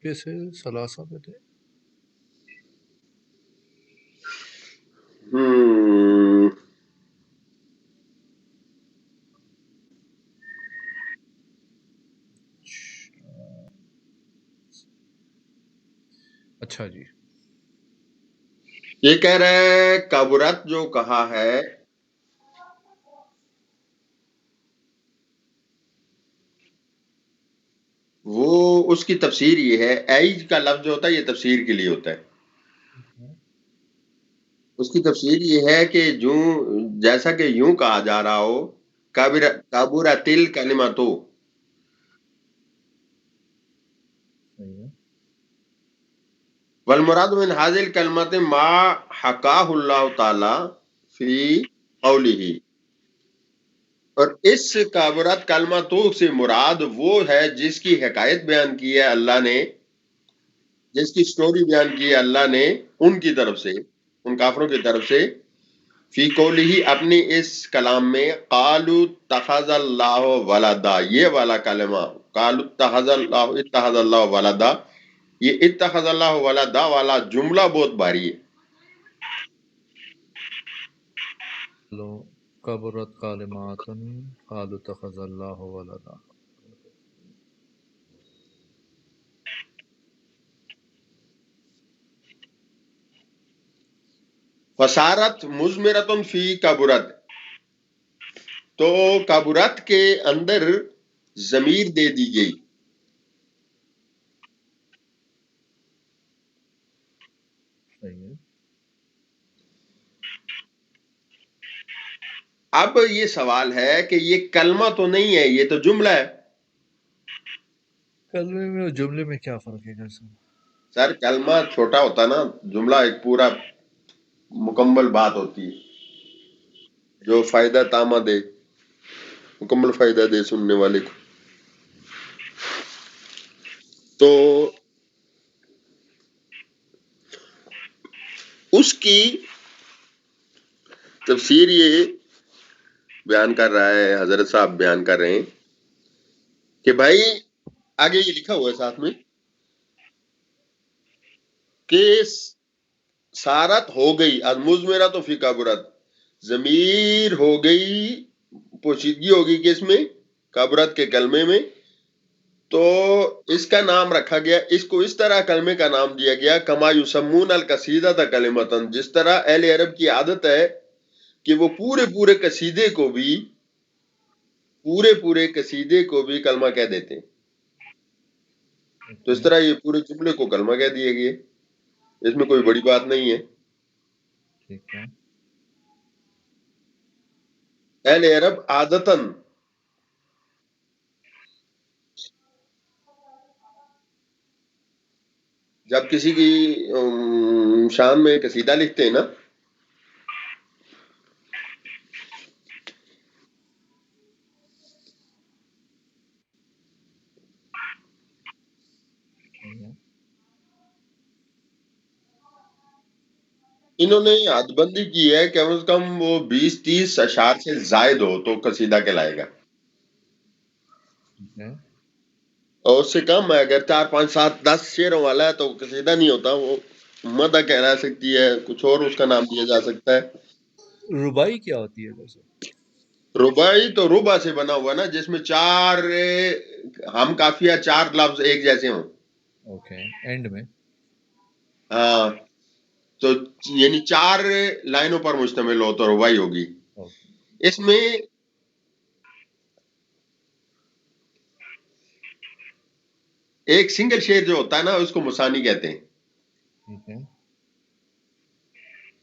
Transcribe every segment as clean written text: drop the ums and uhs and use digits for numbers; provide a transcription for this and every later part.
پہ سے ثلاثہ پہ تھے. اچھا جی. یہ کہہ رہے ہیں کبرت جو کہا ہے وہ اس کی تفسیر یہ ہے، ایج کا لفظ جو ہوتا ہے یہ تفسیر کے لیے ہوتا ہے. اس کی تفسیر یہ ہے کہ جیسا کہ یوں کہا جا رہا ہو کبرت الکلمۃ، والمراد من هذه الکلمۃ ما حکاہ اللہ تعالی فی قولہ، اور اس کبرت کلمتوں سے مراد وہ ہے جس کی حکایت بیان کی ہے اللہ نے، جس کی سٹوری بیان کی ہے اللہ نے ان کی طرف سے، ان کافروں کی طرف سے، فی قولہ اپنی اس کلام میں، قالوا اتخذ اللہ ولدا، یہ والا کلمہ قالوا اتخذ اللہ ولدا، یہ اتخذ اللہ ولدا والا جملہ بہت بھاری ہے. کبرت کلمات قالوا اتخذ اللہ ولدا. فسارت مزمرتن فی کبرت، تو کبرت کے اندر ضمیر دے دی گئی. اب یہ سوال ہے کہ یہ کلمہ تو نہیں ہے، یہ تو جملہ ہے. کلمے میں اور جملے میں کیا فرق ہے سر کلمہ چھوٹا ہوتا نا، جملہ ایک پورا مکمل بات ہوتی ہے جو فائدہ تامہ دے، مکمل فائدہ دے سننے والے کو. تو اس کی تفسیر یہ بیان کر رہا ہے، حضرت صاحب بیان کر رہے ہیں کہ بھائی آگے یہ لکھا ہوا ہے ساتھ میں کہ سارت ہو گئی، المزمرہ تو فی کبرت، ضمیر ہو گئی، پوشیدگی ہوگی کس میں؟ کبرت کے کلمے میں. تو اس کا نام رکھا گیا، اس کو اس طرح کلمے کا نام دیا گیا کما یسمون القصیدۃ کلمۃ، جس طرح اہل عرب کی عادت ہے کہ وہ پورے قصیدے کو بھی کلمہ کہہ دیتے ہیں. تو اس طرح یہ پورے جملے کو کلمہ کہہ دیے گئے، اس میں کوئی بڑی بات نہیں ہے. ٹھیک ہے. اہل عرب عادتاً جب کسی کی شان میں قصیدہ لکھتے ہیں نا، انہوں نے حد بندی کی ہے کہ کم از کم وہ 20-30 اشعار سے زائد ہو تو قصیدہ کہلائے گا، اور اس سے کم ہے اگر 4-5-7-10 شعروں والا ہے تو قصیدہ نہیں ہوتا، وہ مدح کہلا سکتی ہے، کچھ اور اس کا نام دیا جا سکتا ہے. ربائی کیا ہوتی ہے ویسے؟ ربائی تو ربا سے بنا ہوا نا، جس میں 4 ہم قافیہ 4 لفظ ایک جیسے ہوں. اوکے، اینڈ میں. ہاں، تو یعنی 4 لائنوں پر مشتمل ہو تو ربائی ہوگی. اس میں ایک سنگل شعر جو ہوتا ہے نا اس کو مسانی کہتے ہیں.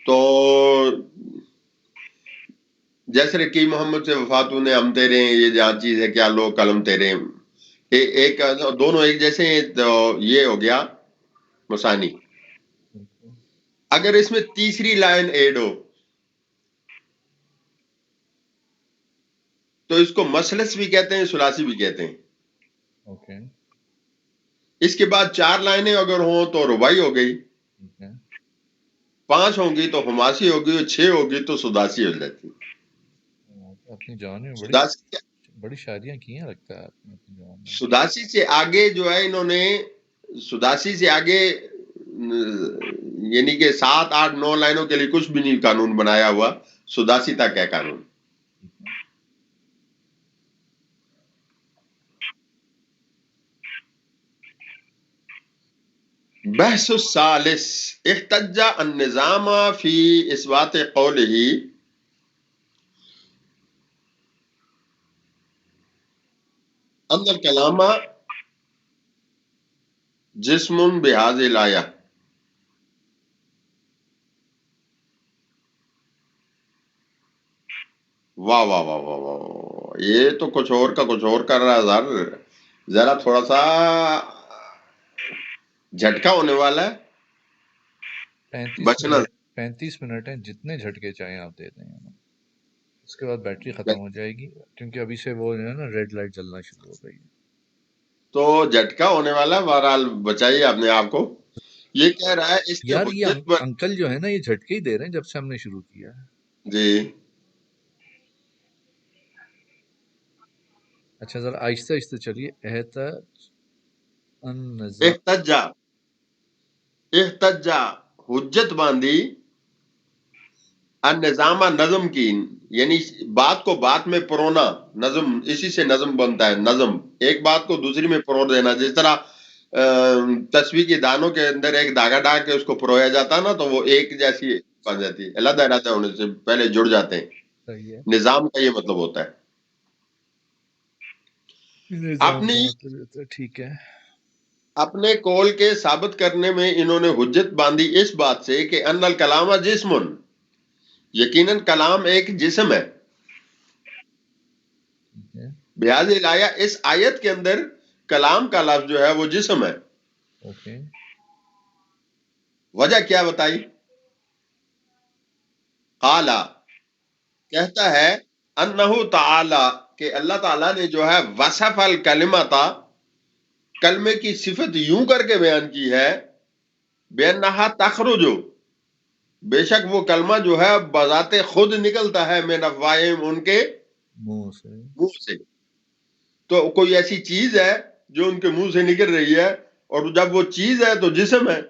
تو جیسے رکی محمد سے وفاتوں نے ہم تیرے ہیں، یہ جہاں چیز ہے کیا لو قلم تیرے ہیں، ایک دونوں ایک جیسے ہیں، تو یہ ہو گیا مسانی. اگر اس میں تیسری لائن ایڈ ہو تو اس کو مثلث بھی کہتے ہیں، ثلاثی بھی کہتے ہیں. اوکے. اس کے بعد 4 لائنیں اگر ہوں تو ربائی ہو گئی، 5 ہوں گی تو خماسی ہوگی، اور 6 ہوگی تو سداسی ہو جاتی. اپنی جان میں بڑی شادیاں کی ہیں لگتا ہے آپ نے اپنی جان میں. سداسی سے آگے جو ہے انہوں نے سداسی سے آگے یعنی کہ 7 8 9 لائنوں کے لیے کچھ بھی نہیں قانون بنایا ہوا، سداسی تک ہے قانون. بحث الثالث احتج النظام فی اثبات قوله ان الکلام جسم بهذه الآیہ. واہ واہ واہ واہ واہ، یہ تو کچھ اور کا کچھ اور کر رہا ہے. ذرا تھوڑا سا جھٹکا ہونے والا ہے، 35 منٹ ہیں، جتنے جھٹکے چاہیں آپ دے دیں. اس کے بعد بیٹری ختم ہو جائے گی، کیونکہ ابھی سے وہ جو ہے نا ریڈ لائٹ جلنا شروع ہو گئی. تو جھٹکا ہونے والا ہے. بہرحال بچائیے اپنے آپ کو. یہ کہہ رہا ہے اس کے یار یہ حجت پر انکل جو ہے نا یہ جھٹکے ہی دے رہے ہیں جب سے ہم نے شروع کیا ہے. جی اچھا ذرا آہستہ آہستہ چلیے. احتجا حجت باندھی النظام نظم کی، یعنی بات کو بات میں پرونا. نظم اسی سے نظم بنتا ہے. نظم ایک بات کو دوسری میں پرو دینا. جس طرح تسبیح کے دانوں کے اندر ایک دھاگا ڈال کے اس کو پرویا جاتا ہے نا، تو وہ ایک جیسی بن جاتی ہے، علیحدہ علیحدہ ہونے سے پہلے جڑ جاتے ہیں. صحیح ہے. نظام کا یہ مطلب ہوتا ہے. اپنی ٹھیک ہے. اپنے قول کے ثابت کرنے میں انہوں نے حجت باندھی اس بات سے کہ ان الکلام جسم، یقیناً کلام ایک جسم ہے. بہذ الآیہ، اس آیت کے اندر کلام کا لفظ جو ہے وہ جسم ہے. وجہ کیا بتائی؟ قال، کہتا ہے انہ تعالی، کہ اللہ تعالیٰ نے جو ہے وصف الکلمۃ، کلمے کی صفت یوں کر کے بیان کی ہے، بأنہا تخرج، بے شک وہ کلمہ جو ہے بذات خود نکلتا ہے، من افواہہم، ان کے منہ سے. تو کوئی ایسی چیز ہے جو ان کے منہ سے نکل رہی ہے، اور جب وہ چیز ہے تو جسم ہے.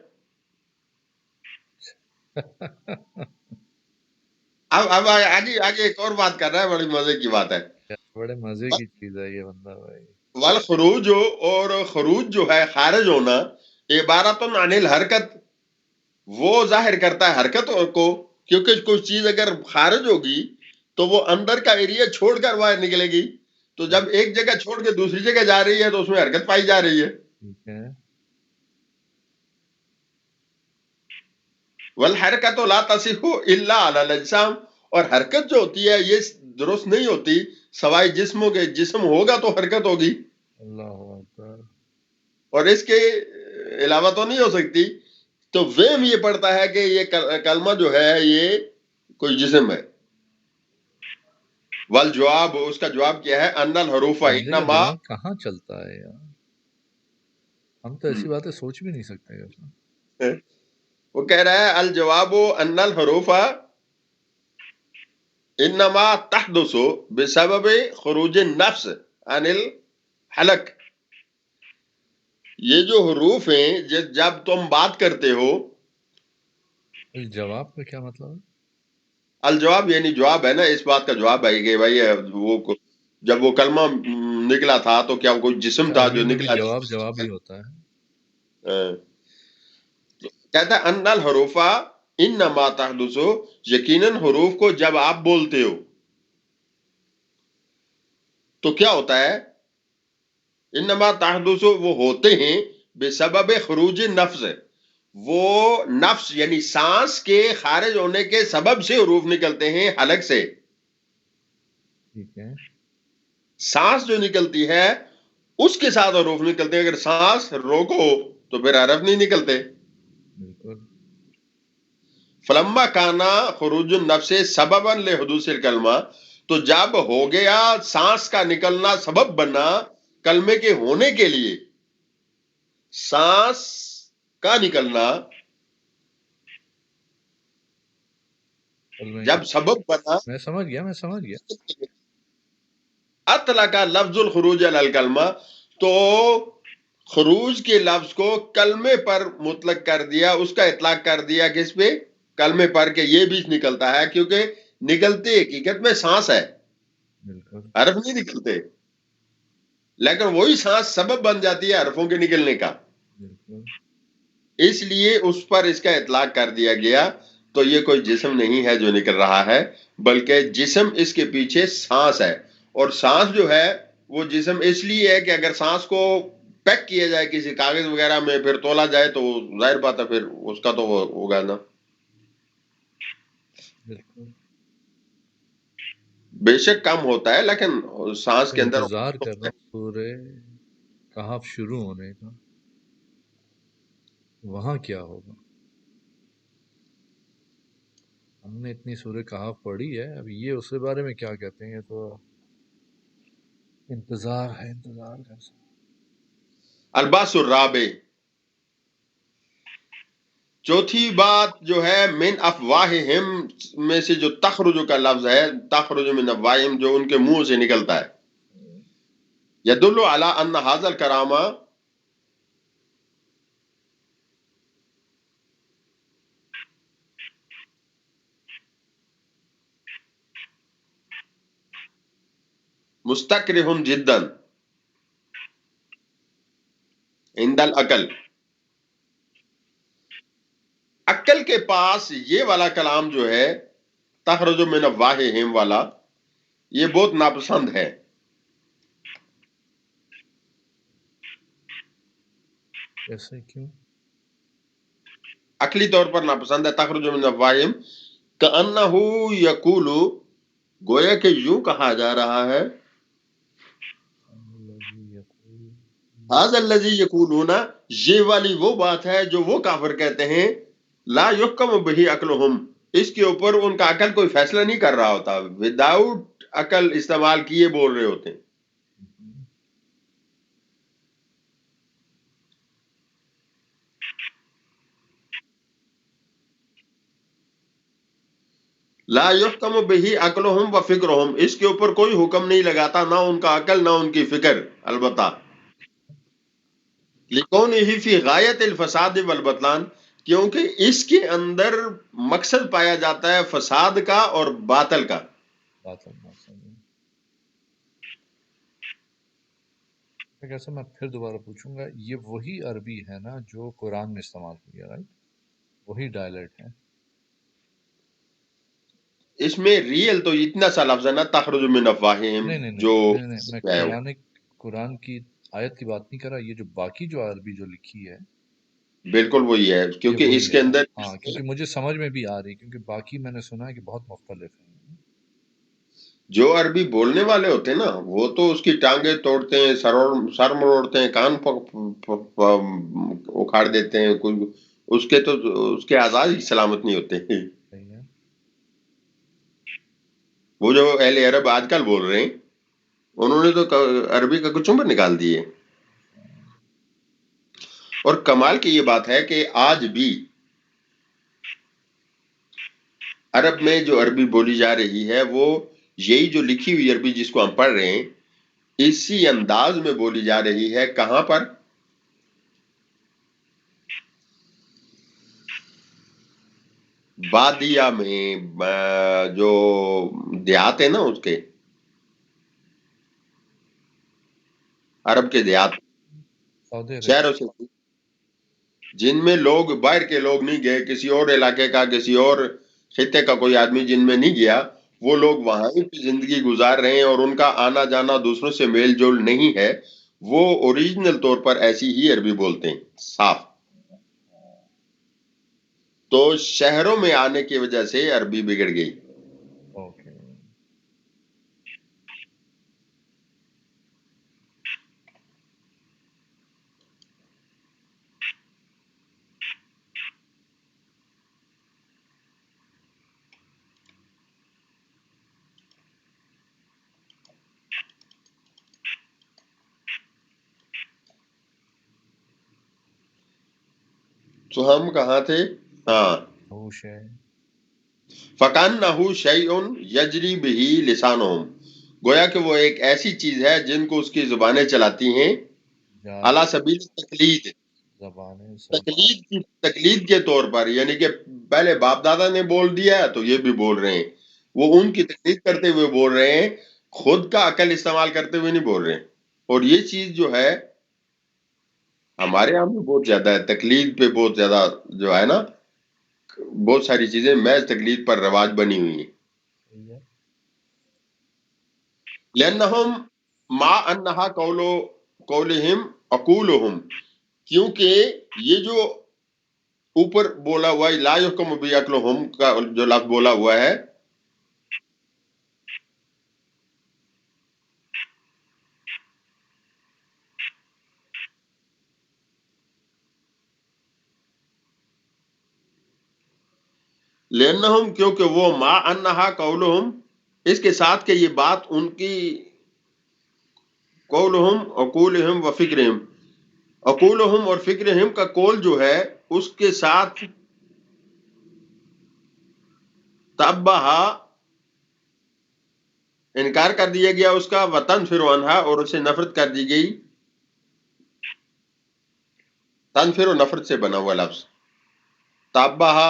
اب آگے ایک اور بات کر رہا ہے، بڑی مزے کی بات ہے. بڑے مزے کی چیز ہے یہ بندہ بھائی. والخروج، اور خروج جو ہے خارج ہونا، عبارت عن الحرکت، وہ ظاہر کرتا ہے حرکت کو. کیونکہ کوئی چیز اگر خارج ہوگی تو وہ اندر کا ایریا چھوڑ کر باہر نکلے گی. تو جب ایک جگہ چھوڑ کے دوسری جگہ جا رہی ہے تو اس میں حرکت پائی جا رہی ہے. والحرکت لا تصح الا علی الاجسام، اور حرکت جو ہوتی ہے یہ درست نہیں ہوتی سوائے جسموں کے. جسم ہوگا تو حرکت ہوگی، اللہ اکبر، اور اس کے علاوہ تو نہیں ہو سکتی. تو وہم یہ پڑتا ہے کہ یہ کلمہ جو ہے یہ کوئی جسم ہے. والجواب، اس کا جواب کیا ہے؟ ان الحروف انما، دماغ کہاں چلتا ہے یار، ہم تو ایسی باتیں سوچ بھی نہیں سکتے. وہ کہہ رہا ہے الجواب ان الحروف انما تحدث بسبب خروج النفس عن الحلق. یہ جو حروف ہیں جب تم بات کرتے ہو، الجواب کا کیا مطلب ہے؟ الجواب یعنی جواب ہے نا، اس بات کا جواب ہے کہ بھائی وہ جب وہ کلمہ نکلا تھا تو کیا کوئی جسم تھا جو نکلا؟ جواب ہی ہوتا ہے. کہتا ہے ان الحروف انما تحدث، یقیناً حروف کو جب آپ بولتے ہو تو کیا ہوتا ہے؟ انما تحدث، وہ ہوتے ہیں بسبب خروج نفس، وہ نفس یعنی سانس کے خارج ہونے کے سبب سے حروف نکلتے ہیں حلق سے. ٹھیک ہے. سانس جو نکلتی ہے اس کے ساتھ حروف نکلتے ہیں. اگر سانس روکو تو پھر حرف نہیں نکلتے. بالکل. فلما کانا خروج النفس سببا لحدوث الکلمہ، تو جب ہو گیا سانس کا نکلنا سبب بنا کلمے کے ہونے کے لیے، سانس کا نکلنا جب سبب بنا، میں سمجھ گیا اطلق لفظ الخروج علی الکلمہ، تو خروج کے لفظ کو کلمے پر مطلق کر دیا، اس کا اطلاق کر دیا کس پہ؟ کلمے پر، کہ یہ بیچ نکلتا ہے، کیونکہ نکلتے حقیقت میں سانس ہے، بالکل حرف نہیں نکلتے، لیکن وہی سانس سبب بن جاتی ہے حرفوں کے نکلنے کا، بالکل اس لیے اس پر اس کا اطلاق کر دیا گیا. تو یہ کوئی جسم نہیں ہے جو نکل رہا ہے، بلکہ جسم اس کے پیچھے سانس ہے. اور سانس جو ہے وہ جسم اس لیے ہے کہ اگر سانس کو پیک کیا جائے کسی کاغذ وغیرہ میں، پھر تولا جائے، تو ظاہر بات ہے پھر اس کا تو وہ ہوگا نا. بالکل بے شک کم ہوتا ہے، لیکن سانس کے اندر انتظار کر رہا ہوں سورہ کہف شروع ہونے کا، وہاں کیا ہوگا. ہم نے اتنی سورہ کہف پڑھی ہے، اب یہ اس کے بارے میں کیا کہتے ہیں، تو انتظار ہے، انتظار کر سکتے. الباس الرابع، چوتھی بات جو ہے من افواہہم میں سے جو تخرج کا لفظ ہے، تخرج من افواہہم، جو ان کے منہ سے نکلتا ہے، یدل علی ان ھذا الکلام مستکرہ جدا عند العقل. عقل کے پاس یہ والا کلام جو ہے تخرج من افواہہم والا، یہ بہت ناپسند ہے. کیسے، کیوں؟ عقلی طور پر ناپسند ہے. تخرج من افواہہم کأنہ یقول، گویا کہ یوں کہا جا رہا ہے، ھذا الذی یقولون، یہ والی وہ بات ہے جو وہ کافر کہتے ہیں، لا یحکم بہ عقلہم، اس کے اوپر ان کا عقل کوئی فیصلہ نہیں کر رہا ہوتا، وداؤٹ عقل استعمال کیے بول رہے ہوتے ہیں. لا یحکم بہ عقلہم و فکرہم، اس کے اوپر کوئی حکم نہیں لگاتا، نہ ان کا عقل نہ ان کی فکر. البتہ لکونہ فی غایت الفساد والبطلان، کیونکہ اس کے اندر مقصد پایا جاتا ہے فساد کا اور باطل کا. ایسا میں پھر دوبارہ پوچھوں گا، یہ وہی عربی ہے نا جو قرآن میں استعمال ہوئی ہے، رائٹ؟ وہی ڈائلیکٹ ہے. اس میں ریئل تو اتنا سا لفظ ہے نا، تخرج من افواہہم، نہیں نہیں نہیں جو نہیں نہیں، میں قرآن کی آیت کی بات نہیں کر رہا، یہ جو باقی جو عربی جو لکھی ہے بالکل وہی ہے، یہ کیونکہ وہی اس ہے کے نا. اندر ہاں، کیونکہ مجھے سمجھ میں بھی آ رہی، کیونکہ باقی میں نے سنا ہے کہ بہت مختلف ہیں. جو عربی بولنے والے ہوتے ہیں نا، وہ تو اس کی ٹانگیں توڑتے ہیں، سر مروڑتے ہیں، کان اکھاڑ دیتے ہیں، اس کے تو اس کے اعضاء ہی سلامت نہیں ہوتے. صحیح ہے. وہ جو اہل عرب آج کل بول رہے ہیں، انہوں نے تو عربی کا کچمبر نکال دیے. اور کمال کی یہ بات ہے کہ آج بھی عرب میں جو عربی بولی جا رہی ہے، وہ یہی جو لکھی ہوئی عربی جس کو ہم پڑھ رہے ہیں، اسی انداز میں بولی جا رہی ہے. کہاں پر؟ بادیہ میں، جو دیہات ہے نا اس کے، عرب کے دیہات، شہروں سے، جن میں لوگ باہر کے لوگ نہیں گئے، کسی اور علاقے کا، کسی اور خطے کا کوئی آدمی جن میں نہیں گیا، وہ لوگ وہاں کی زندگی گزار رہے ہیں، اور ان کا آنا جانا دوسروں سے میل جول نہیں ہے. وہ اوریجنل طور پر ایسی ہی عربی بولتے ہیں، صاف. تو شہروں میں آنے کی وجہ سے عربی بگڑ گئی. اوکے. تو ہم کہاں تھے؟ ہاں، ہوش ہے. فَكَأَنَّهُ شَيْءٌ يَجْرِي بِهِ لِسَانُهُمْ، گویا کہ وہ ایک ایسی چیز ہے جن کو اس کی زبانیں چلاتی ہیں. یا علی سبیل تقلید، زبان سب تقلید کے طور پر، یعنی کہ پہلے باپ دادا نے بول دیا تو یہ بھی بول رہے ہیں، وہ ان کی تقلید کرتے ہوئے بول رہے ہیں، خود کا عقل استعمال کرتے ہوئے نہیں بول رہے ہیں۔ اور یہ چیز جو ہے ہمارے یہاں بھی بہت زیادہ ہے، تقلید پہ بہت زیادہ جو ہے نا، بہت ساری چیزیں محض تقلید پر رواج بنی ہوئی ہیں۔ صحیح ہے۔ لأنهم ما انہا قولہم اقولہم، کیونکہ یہ جو اوپر بولا ہوا ہے لا یحکم بعقلہم کا جو لفظ بولا ہوا ہے، لأنہم کیونکہ وہ ما انہا قولہم، اس کے ساتھ کہ یہ بات ان کی قولہم اقولہم و فکرہم، اقولہم اور فکرہم کا قول جو ہے اس کے ساتھ تبہا انکار کر دیا گیا اس کا، وتنفر عنہا اور اسے نفرت کر دی گئی۔ تنفر و نفرت سے بنا ہوا لفظ، تبہا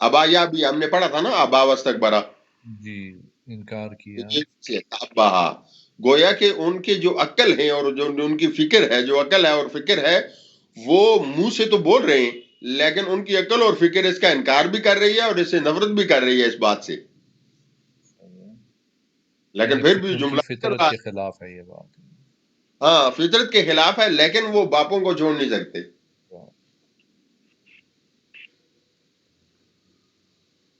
ابایا بھی ہم نے پڑھا تھا نا، ابا واستکبرا، جی انکار کیا۔ تبہا گویا کہ ان کے جو عقل ہے اور جو ان کی فکر ہے، جو عقل ہے اور فکر ہے، وہ منہ سے تو بول رہے ہیں لیکن ان کی عقل اور فکر اس کا انکار بھی کر رہی ہے اور اس سے نفرت بھی کر رہی ہے اس بات سے، لیکن یعنی پھر بھی ان کی جملہ کر فطرت رہا کے ہے۔ خلاف ہے یہ بات۔ ہاں فطرت کے خلاف ہے، لیکن وہ باپوں کو چھوڑ نہیں سکتے۔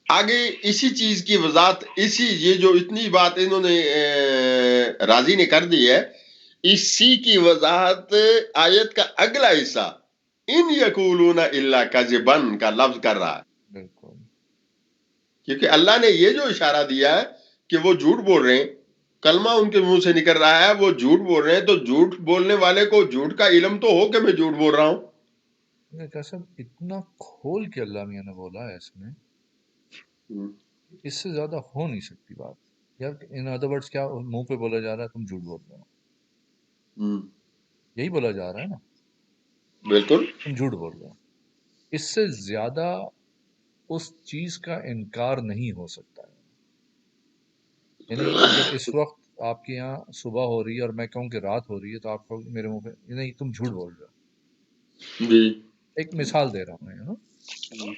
آگے اسی چیز کی وضاحت، یہ جو اتنی بات انہوں نے راضی نے کر دی ہے، اسی کی وضاحت آیت کا اگلا حصہ ان یقولون الا کذبا کا لفظ کر رہا ہے، بالکل کیونکہ اللہ نے یہ جو اشارہ دیا ہے کہ وہ جھوٹ بول رہے ہیں، کلمہ ان کے منہ سے نکل رہا ہے، وہ جھوٹ بول رہے ہیں، تو جھوٹ بولنے والے کو جھوٹ کا علم تو ہو کہ میں جھوٹ بول رہا ہوں۔ صاحب اتنا کھول کے اللہ میاں نے بولا ہے اس میں، اس سے زیادہ ہو نہیں سکتی بات یار۔ ان ادر ورڈز کیا منہ پہ بولا جا رہا ہے تم جھوٹ بول رہے ہو، یہی بولا جا رہا ہے نا، بالکل تم جھوٹ بول رہے ہو۔ اس سے زیادہ اس چیز کا انکار نہیں ہو سکتا ہے۔ یعنی اگر اس وقت آپ کے یہاں صبح ہو رہی ہے اور میں کہوں کہ رات ہو رہی ہے تو آپ کو میرے منہ پہ نہیں تم جھوٹ بول رہے ہو، جی ایک مثال دے رہا ہوں میں،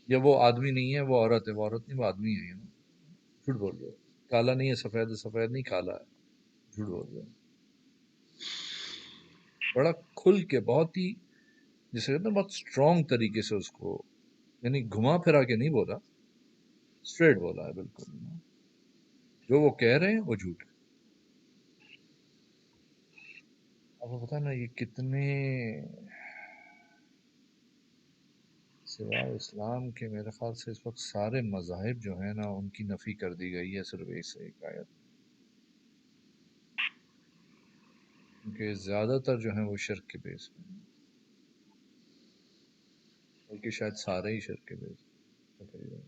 یا وہ آدمی نہیں ہے وہ عورت ہے، وہ عورت نہیں وہ آدمی ہے، جھوٹ بول رہے ہو۔ کالا نہیں ہے سفید ہے، سفید نہیں کالا ہے، جھوٹ بول رہے ہو۔ بڑا کھل کے بہت ہی جسے کہتے ہیں بہت اسٹرانگ طریقے سے اس کو، یعنی گھما پھرا کے نہیں بولا، اسٹریٹ بولا ہے بالکل۔ جو وہ کہہ رہے ہیں وہ جھوٹ ہے۔ آپ کو پتا نا یہ کتنے سوائے اسلام کے میرے خیال سے اس وقت سارے مذاہب جو ہیں نا ان کی نفی کر دی گئی ہے صرف ایک آیت، کیونکہ زیادہ تر جو ہیں وہ شرک کے بیس میں ہیں، بلکہ شاید سارے ہی شرک کے بیس میں۔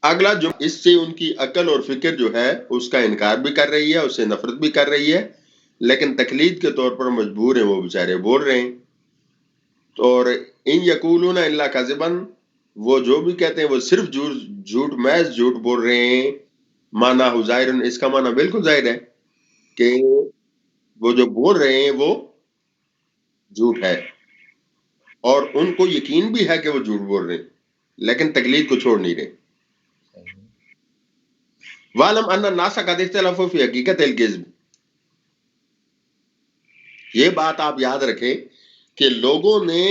اگلا جو اس سے ان کی عقل اور فکر جو ہے اس کا انکار بھی کر رہی ہے، اس سے نفرت بھی کر رہی ہے، لیکن تقلید کے طور پر مجبور ہیں، وہ بیچارے بول رہے ہیں۔ اور ان یقولون الا کذبا، وہ جو بھی کہتے ہیں وہ صرف جھوٹ محض جھوٹ بول رہے ہیں۔ مانا ظاہر، اس کا معنی بالکل ظاہر ہے کہ وہ جو بول رہے ہیں وہ جھوٹ ہے، اور ان کو یقین بھی ہے کہ وہ جھوٹ بول رہے ہیں، لیکن تقلید کو چھوڑ نہیں رہے۔ وَعْلَمْ أَنَّ النَّاسَ قَدِ اخْتَلَفُوا فِي حَقِيقَةِ الْكِذْبِ، یہ بات آپ یاد رکھیں کہ لوگوں نے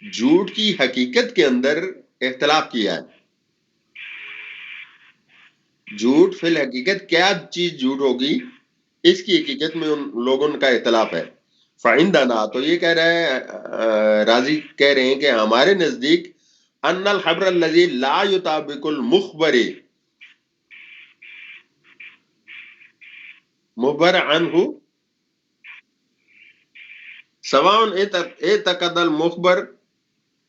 جھوٹ کی حقیقت کے اندر اختلاف کیا ہے۔ جھوٹ فی الحقیقت کیا چیز جھوٹ ہوگی، اس کی حقیقت میں ان لوگوں کا اختلاف ہے۔ فعندنا، تو یہ کہہ رہے ہیں راضی کہہ رہے ہیں کہ ہمارے نزدیک ان الخبر الذي لا يطابق المخبر مخبر عنه سواء اعتقد المخبر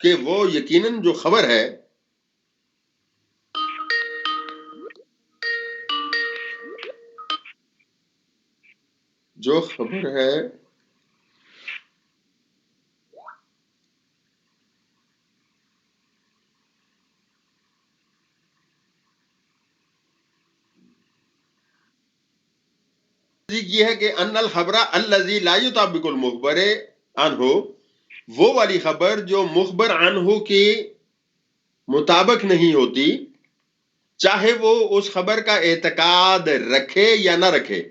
کہ وہ یقیناً جو خبر ہے یہ ہے کہ ان الخبر الذی لا یطابق المخبر عنہ، وہ والی خبر جو مخبر عنہ کے مطابق نہیں ہوتی، چاہے وہ اس خبر کا اعتقاد رکھے یا نہ رکھے.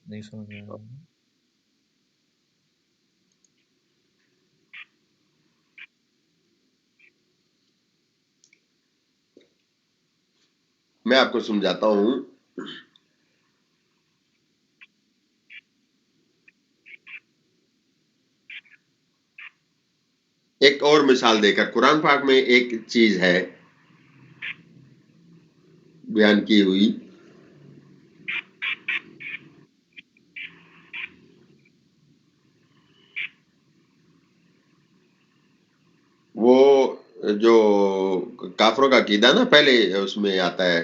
نہیں سمجھ میں آیا. میں آپ کو سمجھاتا ہوں. ایک اور مثال دے کر، قرآن پاک میں ایک چیز ہے بیان کی ہوئی، وہ جو کافروں کا عقیدہ نا پہلے اس میں آتا ہے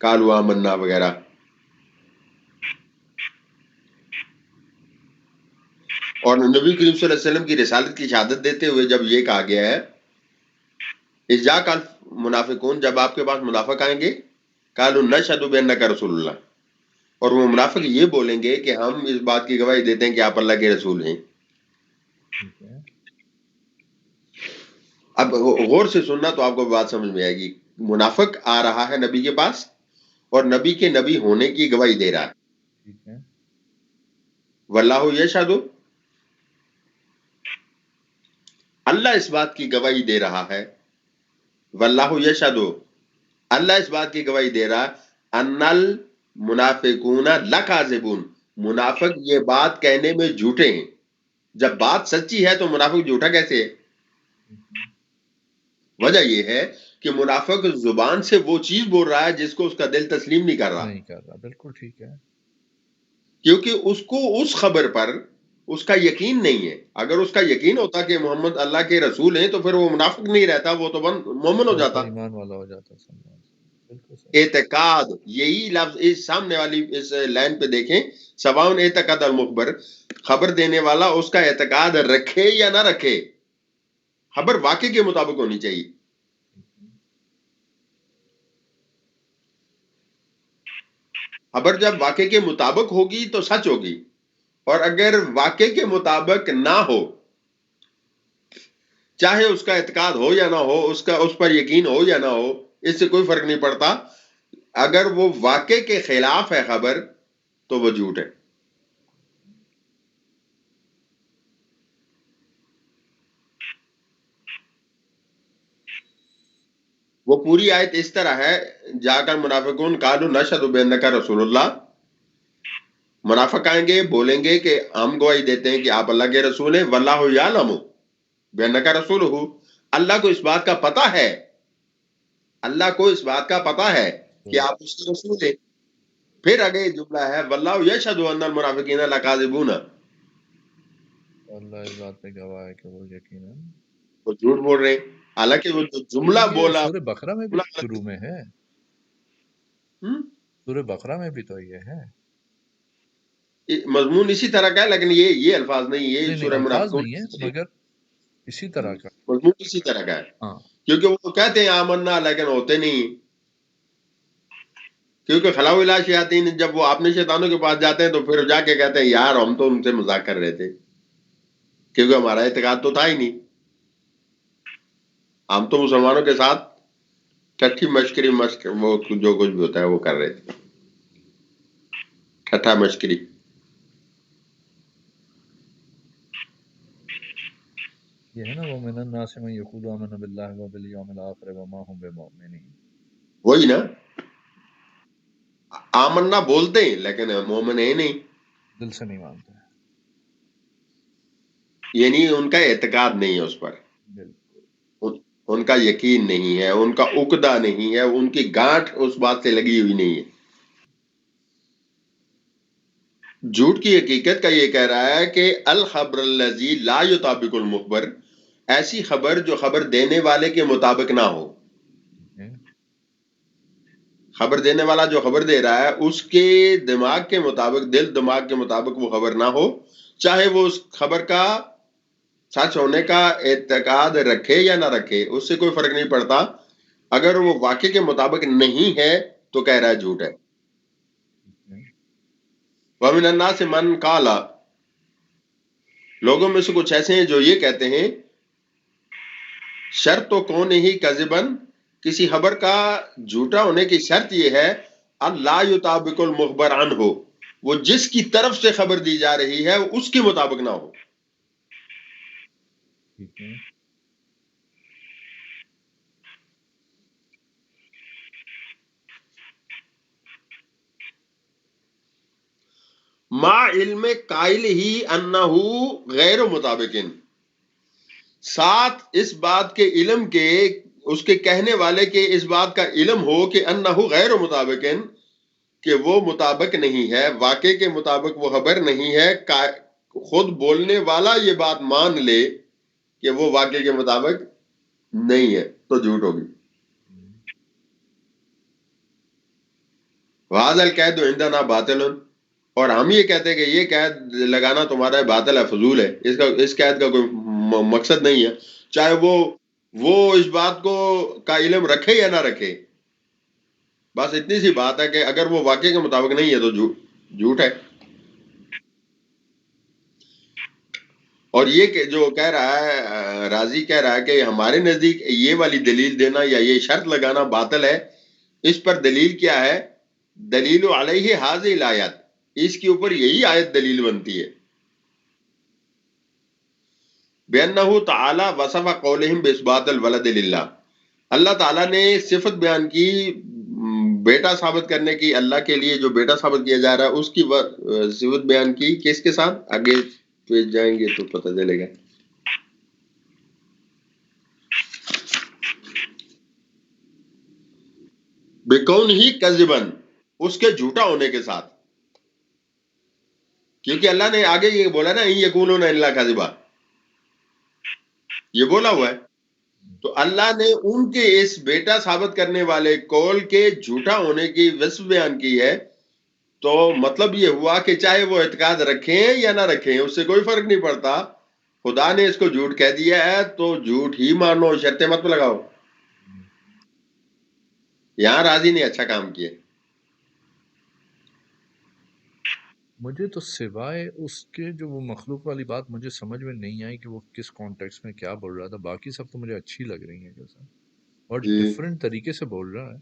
کالوا منا وغیرہ، اور نبی کریم صلی اللہ علیہ وسلم کی رسالت کی شہادت دیتے ہوئے جب یہ کہا گیا ہے اذا قال منافقون، جب آپ کے پاس منافق آئیں گے قالوا نشهد بانک رسول اللہ، اور وہ منافق یہ بولیں گے کہ ہم اس بات کی گواہی دیتے ہیں کہ آپ اللہ کے رسول ہیں. ٹھیک ہے. اب غور سے سننا تو آپ کو بات سمجھ میں آئے گی. منافق آ رہا ہے نبی کے پاس اور نبی کے نبی ہونے کی گواہی دے رہا ہے. ٹھیک ہے. واللہ یشہد، اللہ اس بات کی گواہی دے رہا ہے. واللہ یشہد، اللہ اس بات کی گواہی دے رہا ہے ان المنافقون لکاذبون، منافق یہ بات کہنے میں جھوٹے ہیں. جب بات سچی ہے تو منافق جھوٹا کیسے ہے؟ وجہ یہ ہے کہ منافق زبان سے وہ چیز بول رہا ہے جس کو اس کا دل تسلیم نہیں کر رہا، نہیں کر رہا. بالکل ٹھیک ہے. کیونکہ اس کو اس خبر پر اس کا یقین نہیں ہے. اگر اس کا یقین ہوتا کہ محمد اللہ کے رسول ہیں تو پھر وہ منافق نہیں رہتا، وہ تو مومن ہو جاتا. ایمان والا ہو جاتا. بالکل صحیح. اعتقاد، یہی لفظ اس سامنے والی اس لائن پہ دیکھیں، سواؤن اعتقاد المخبر، خبر دینے والا اس کا اعتقاد رکھے یا نہ رکھے، خبر واقع کے مطابق ہونی چاہیے. خبر جب واقع کے مطابق ہوگی تو سچ ہوگی، اور اگر واقع کے مطابق نہ ہو، چاہے اس کا اعتقاد ہو یا نہ ہو، اس پر یقین ہو یا نہ ہو، اس سے کوئی فرق نہیں پڑتا. اگر وہ واقع کے خلاف ہے خبر تو وہ جھوٹ ہے. وہ پوری آیت اس طرح ہے، جا کر منافقون قالوا نشهد بانک رسول اللہ، منافق آئیں گے بولیں گے کہ ہم گواہی دیتے ہیں کہ آپ اللہ کے رسول ہیں. واللہ یعلم بانک رسولہ، اللہ کو اس بات کا پتہ ہے، اللہ کو اس بات کا پتہ ہے کہ آپ اس کے رسول ہیں. پھر آگے جملہ ہے واللہ یشہد ان المنافقین لکاذبون، اللہ اس بات پہ گواہ ہے کہ وہ یقیناً وہ جھوٹ بول رہے ہیں. حالانکہ وہ جو جملہ یہ بولا سورہ بقرہ میں بھی شروع میں ہے. سورہ بقرہ میں بھی تو یہ ہے. مضمون اسی طرح کا ہے، لیکن یہ الفاظ نہیں، یہ نہیں سورہ الفاظ منافقون نہیں ہے مگر اسی طرح کا. مضمون اسی طرح کا ہے. ہاں کیونکہ وہ کہتے ہیں آمنا لیکن ہوتے نہیں. کیونکہ خلاء الی شیاطین، جب وہ اپنے شیطانوں کے پاس جاتے ہیں تو پھر جا کے کہتے ہیں یار ہم تو ان سے مذاق کر رہے تھے، کیونکہ ہمارا اعتقاد تو تھا ہی نہیں، ہم تو مسلمانوں کے ساتھ ٹھٹھی مشکری وہ جو کچھ بھی ہوتا ہے وہ کر رہے تھے، ٹھٹھا مشکری. یہ ہے نا وَمِنَ النَّاسِ مَن يَقُولُ آمَنَّا بِاللَّهِ وَبِالْيَوْمِ الْآخِرِ وَمَا هُم بِمُؤْمِنِينَ. وہی نا، آمنا بولتے ہیں لیکن مومن ہے نہیں. دل سے نہیں مانتے. یعنی ان کا اعتقاد نہیں ہے اس پر، ان کا یقین نہیں ہے، ان کا عقدہ نہیں ہے، ان کی گانٹھ اس بات سے لگی ہوئی نہیں ہے۔ جھوٹ کی حقیقت کا یہ کہہ رہا ہے کہ الخبر الذی لا یطابق المخبر، ایسی خبر جو خبر دینے والے کے مطابق نہ ہو۔ خبر دینے والا جو خبر دے رہا ہے اس کے دماغ کے مطابق، دل دماغ کے مطابق وہ خبر نہ ہو، چاہے وہ اس خبر کا سچ ہونے کا اعتقاد رکھے یا نہ رکھے، اس سے کوئی فرق نہیں پڑتا۔ اگر وہ واقع کے مطابق نہیں ہے تو کہہ رہا ہے جھوٹ ہے۔ وَمِنَ النَّاسِ مَنْ قَالَ، لوگوں میں سے کچھ ایسے ہیں جو یہ کہتے ہیں شرط تو کون ہی کذبن، کسی خبر کا جھوٹا ہونے کی شرط یہ ہے اللہ یطابق المخبر عنہ، وہ جس کی طرف سے خبر دی جا رہی ہے اس کے مطابق نہ ہو۔ ما علم قائل ہی انہو غیر مطابقن، ساتھ اس بات کے علم کے، اس کے کہنے والے کے اس بات کا علم ہو کہ انہو غیر مطابقن، کہ وہ مطابق نہیں ہے، واقع کے مطابق وہ خبر نہیں ہے، خود بولنے والا یہ بات مان لے کہ وہ واقع کے مطابق نہیں ہے تو جھوٹ ہوگی۔ وَهَذَا الْقَيْدُ عِنْدَنَا بَاطِلٌ، اور ہم یہ کہتے ہیں کہ یہ قید لگانا تمہارا باطل ہے، فضول ہے، اس قید کا کوئی مقصد نہیں ہے، چاہے وہ اس بات کو کا علم رکھے یا نہ رکھے، بس اتنی سی بات ہے کہ اگر وہ واقع کے مطابق نہیں ہے تو جھوٹ ہے۔ اور یہ کہ جو کہہ رہا ہے راضی کہہ رہا ہے کہ ہمارے نزدیک یہ والی دلیل دینا یا یہ شرط لگانا باطل ہے، اس پر دلیل کیا ہے؟ دلیل علیہ حاضر الآیات، اس کے اوپر یہی آیت دلیل بنتی ہے۔ بِأَنَّهُ تَعَالَى وَصَفَ قَوْلِهِمْ بِإِثْبَاتِ الْوَلَدِ لِلَّهِ، اللہ تعالیٰ نے صفت بیان کی بیٹا ثابت کرنے کی، اللہ کے لیے جو بیٹا ثابت کیا جا رہا ہے اس کی صفت بیان کی، کس کے ساتھ؟ آگے پہ جائیں گے تو پتہ چلے گا۔ بِكَوْنِهِ كَذِبًا، اس کے جھوٹا ہونے کے ساتھ، کیونکہ اللہ نے آگے یہ بولا نا إِن يَقُولُونَ إِلَّا كَذِبًا، یہ بولا ہوا ہے، تو اللہ نے ان کے اس بیٹا ثابت کرنے والے قول کے جھوٹا ہونے کی وصف بیان کی ہے، تو مطلب یہ ہوا کہ چاہے وہ اعتقاد رکھیں یا نہ رکھیں اس سے کوئی فرق نہیں پڑتا، خدا نے اس کو جھوٹ کہہ دیا ہے تو جھوٹ ہی مانو، شرطیں مت لگاؤ۔ یہاں راضی نے اچھا کام کیا۔ مجھے تو سوائے اس کے جو وہ مخلوق والی بات مجھے سمجھ میں نہیں آئی کہ وہ کس کانٹیکس میں کیا بول رہا تھا، باقی سب تو مجھے اچھی لگ رہی ہیں جیسا، اور ڈیفرنٹ طریقے سے بول رہا ہے،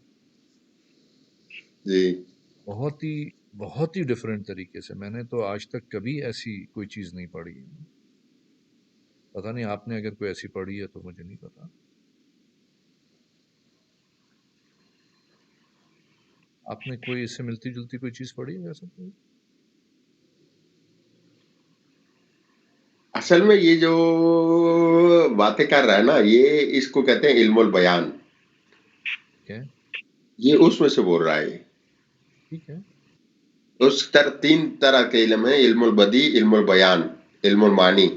جی بہت ہی ڈیفرنٹ طریقے سے۔ میں نے تو آج تک کبھی ایسی کوئی چیز نہیں پڑھی، پتہ نہیں آپ نے اگر کوئی ایسی پڑھی ہے تو مجھے نہیں پتا۔ آپ نے کوئی اس سے ملتی جلتی کوئی چیز پڑھی ہے ایسا کوئی؟ اصل میں یہ جو باتیں کر رہا ہے نا، یہ اس کو کہتے ہیں علم البیان، یہ اس میں سے بول رہا ہے۔ ٹھیک ہے، اس تین طرح کے علم ہیں، علم البدی، علم البیان، علم المعانی۔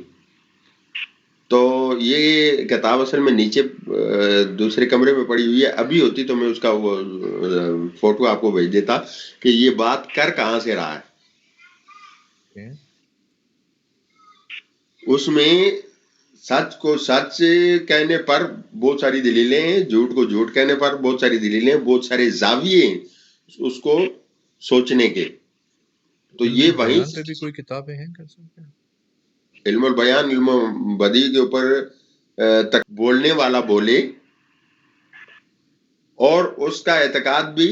تو یہ کتاب اصل میں نیچے دوسرے کمرے میں پڑی ہوئی ہے، ابھی ہوتی تو میں اس کا وہ فوٹو آپ کو بھیج دیتا کہ یہ بات کر کہاں سے رہا ہے۔ اس میں سچ کو سچ کہنے پر بہت ساری دلیلیں ہیں، جھوٹ کو جھوٹ کہنے پر بہت ساری دلیلیں ہیں، بہت سارے زاویے ہیں اس کو سوچنے کے۔ تو یہ وہیں بیان پہ بھی کوئی کتابیں ہیں کر سکتے ہیں؟ علم البیان، علم بدیع کے اوپر تک بولنے والا بولے اور اس کا اعتقاد بھی،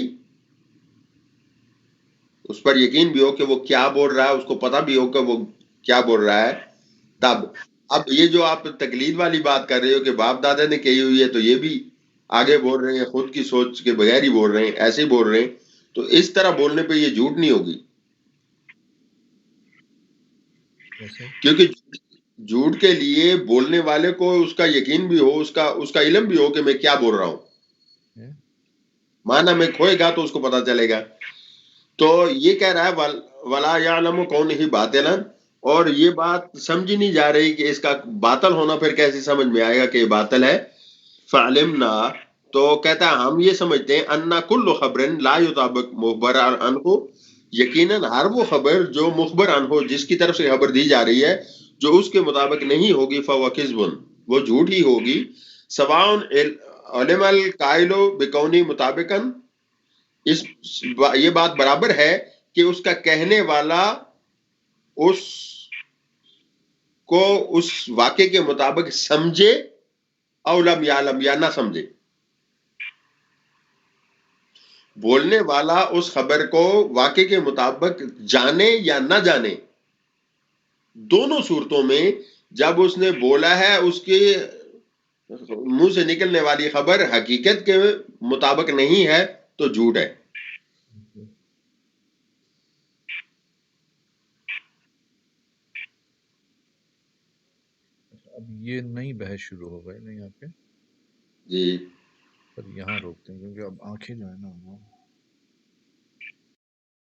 اس پر یقین بھی ہو کہ وہ کیا بول رہا ہے، اس کو پتہ بھی ہو کہ وہ کیا بول رہا ہے، تب۔ اب یہ جو آپ تقلید والی بات کر رہے ہو کہ باپ دادا نے کہی ہوئی ہے تو یہ بھی آگے بول رہے ہیں، خود کی سوچ کے بغیر ہی بول رہے ہیں، ایسے ہی بول رہے ہیں، تو اس طرح بولنے پہ یہ جھوٹ نہیں ہوگی، کیونکہ جھوٹ کے لیے بولنے والے کو اس کا یقین بھی ہو، اس کا علم بھی ہو کہ میں کیا بول رہا ہوں. معنی میں کھوئے گا تو اس کو پتا چلے گا. تو یہ کہہ رہا ہے ولا یعلم کونہ باطلا، اور یہ بات سمجھی نہیں جا رہی کہ اس کا باطل ہونا پھر کیسے سمجھ میں آئے گا کہ یہ باطل ہے. فعلمنا، تو کہتا ہے ہم یہ سمجھتے ہیں انا کل خبر لا یطابق مخبر عنہ، یقیناً ہر وہ خبر جو مخبر عنہ جس کی طرف سے خبر دی جا رہی ہے جو اس کے مطابق نہیں ہوگی فهو کذب، وہ جھوٹ ہی ہوگی. سواء علم القائل بکونی مطابقا، یہ بات برابر ہے کہ اس کا کہنے والا اس کو اس واقعے کے مطابق سمجھے او لم یعلم، یا نہ سمجھے. بولنے والا اس خبر کو واقعے کے مطابق جانے یا نہ جانے، دونوں صورتوں میں جب اس نے بولا ہے اس کے منہ سے نکلنے والی خبر حقیقت کے مطابق نہیں ہے تو جھوٹ ہے. اب یہ نئی بحث شروع ہو گئی نا یہاں پہ. جی پر یہاں روکتے ہیں کیونکہ اب آنکھیں جو ہے نا وہ